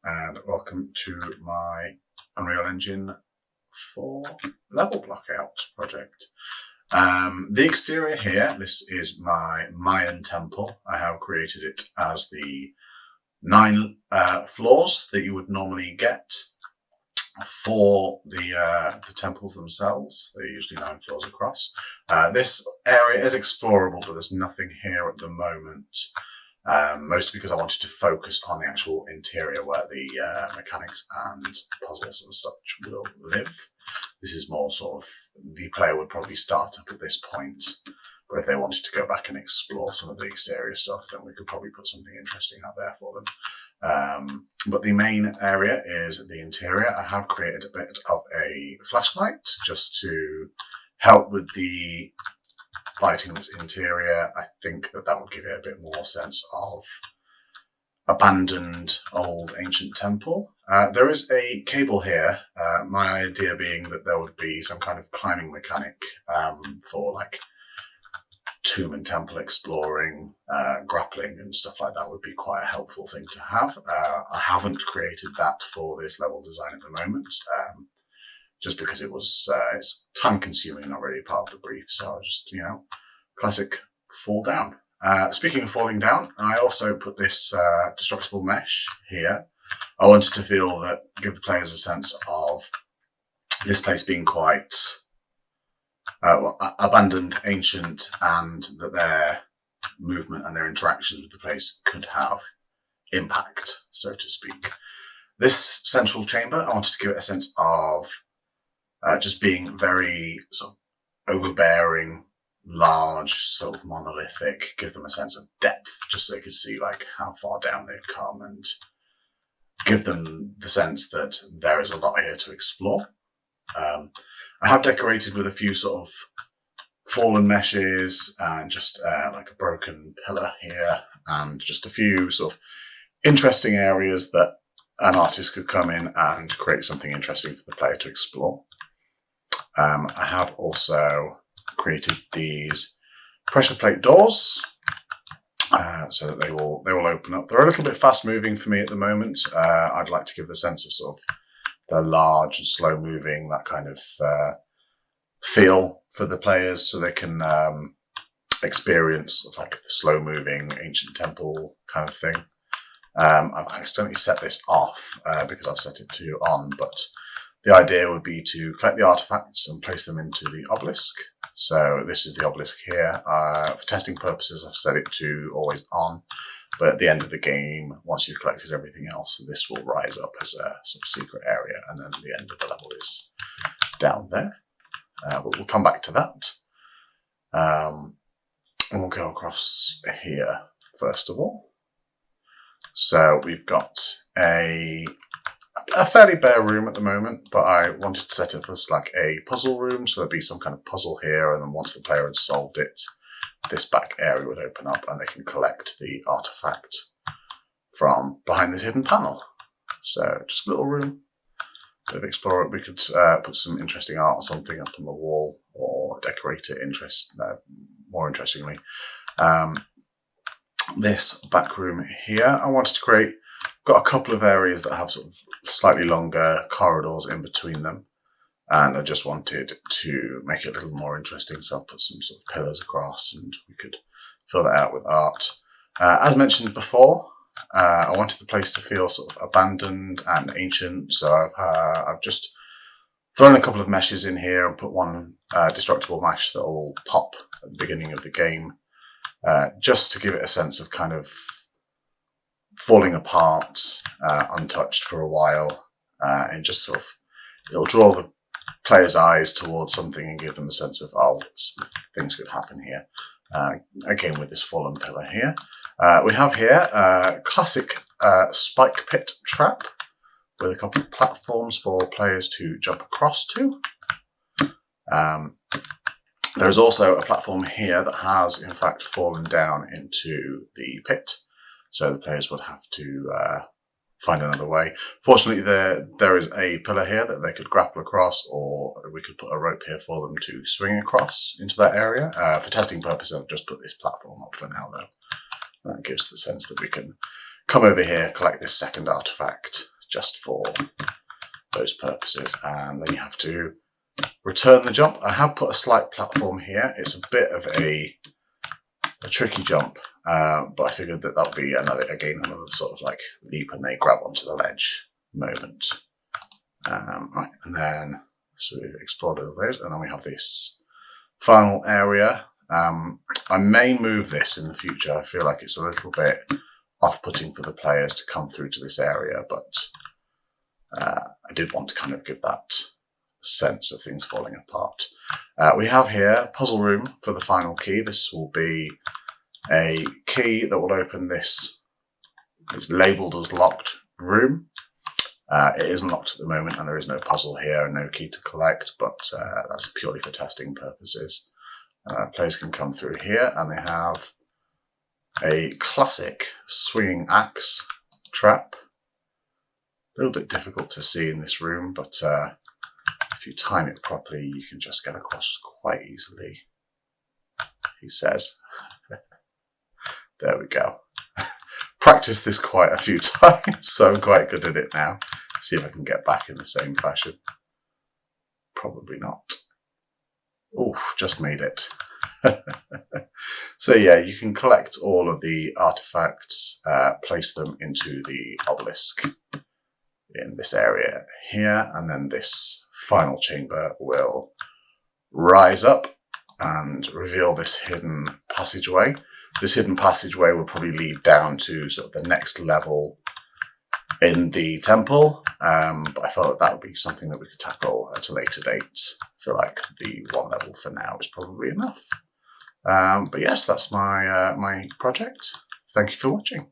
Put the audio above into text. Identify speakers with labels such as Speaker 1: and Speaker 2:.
Speaker 1: and welcome to my Unreal Engine 4 level blockout project. The exterior here, this is my Mayan temple. I have created it as the 9 floors that you would normally get for the temples themselves. They're usually 9 floors across. This area is explorable, but there's nothing here at the moment. Mostly because I wanted to focus on the actual interior where the mechanics and puzzles and such will live. This is more sort of, the player would probably start up at this point, but if they wanted to go back and explore some of the exterior stuff, then we could probably put something interesting out there for them. But the main area is the interior. I have created a bit of a flashlight just to help with the lighting this interior. I think that would give it a bit more sense of abandoned old ancient temple. There is a cable here, my idea being that there would be some kind of climbing mechanic for like tomb and temple exploring, grappling and stuff like that would be quite a helpful thing to have. I haven't created that for this level design at the moment. Just because it was, it's time consuming, not really part of the brief. So I was just, classic fall down. Speaking of falling down, I also put this Destructible Mesh here. I wanted to give the players a sense of this place being quite abandoned, ancient, and that their movement and their interactions with the place could have impact, so to speak. This central chamber, I wanted to give it a sense of just being very sort of overbearing, large, sort of monolithic, give them a sense of depth, just so they could see like how far down they've come and give them the sense that there is a lot here to explore. I have decorated with a few sort of fallen meshes and just like a broken pillar here and just a few sort of interesting areas that an artist could come in and create something interesting for the player to explore. I have also created these pressure plate doors so that they will open up. They're a little bit fast moving for me at the moment. I'd like to give the sense of sort of the large and slow moving, that kind of feel for the players, so they can experience like the slow moving ancient temple kind of thing. I've accidentally set this off because I've set it to on, but the idea would be to collect the artifacts and place them into the obelisk. So this is the obelisk here. For testing purposes, I've set it to always on, but at the end of the game, once you've collected everything else, this will rise up as a sort of secret area, and then the end of the level is down there. But we'll come back to that. And we'll go across here first of all. So we've got a fairly bare room at the moment, but I wanted to set it as like a puzzle room, so there'd be some kind of puzzle here, and then once the player had solved it, this back area would open up and they can collect the artifact from behind this hidden panel. So just a little room, bit of explore it. We could put some interesting art or something up on the wall or decorate it more interestingly. This back room here, I wanted to create, got a couple of areas that have sort of slightly longer corridors in between them, and I just wanted to make it a little more interesting, so I'll put some sort of pillars across and we could fill that out with art. As mentioned before, I wanted the place to feel sort of abandoned and ancient, so I've just thrown a couple of meshes in here and put one destructible mesh that will pop at the beginning of the game, just to give it a sense of kind of falling apart, untouched for a while, and just sort of, it'll draw the player's eyes towards something and give them a sense of, oh, things could happen here. Again, with this fallen pillar here. We have here a classic spike pit trap with a couple of platforms for players to jump across to. There's also a platform here that has, in fact, fallen down into the pit, so the players would have to find another way. Fortunately, there is a pillar here that they could grapple across, or we could put a rope here for them to swing across into that area. For testing purposes, I've just put this platform up for now, though. That gives the sense that we can come over here, collect this second artifact just for those purposes, and then you have to return the jump. I have put a slight platform here. It's a bit of a tricky jump, but I figured that would be another sort of like leap and they grab onto the ledge moment. Right, and then so we've explored all those, and then we have this final area. I may move this in the future. I feel like it's a little bit off-putting for the players to come through to this area, but I did want to kind of give that sense of things falling apart. We have here puzzle room for the final key. This will be a key that will open this. It's labelled as locked room. It isn't locked at the moment, and there is no puzzle here and no key to collect, but that's purely for testing purposes. Players can come through here, and they have a classic swinging axe trap. A little bit difficult to see in this room, but if you time it properly, you can just get across quite easily, he says. There we go. Practiced this quite a few times, so I'm quite good at it now. See if I can get back in the same fashion. Probably not. Oh, just made it. So yeah, you can collect all of the artifacts, place them into the obelisk in this area here, and then this final chamber will rise up and reveal this hidden passageway. This hidden passageway will probably lead down to sort of the next level in the temple, but I felt that would be something that we could tackle at a later date. I feel like the one level for now is probably enough. But yes, that's my project. Thank you for watching.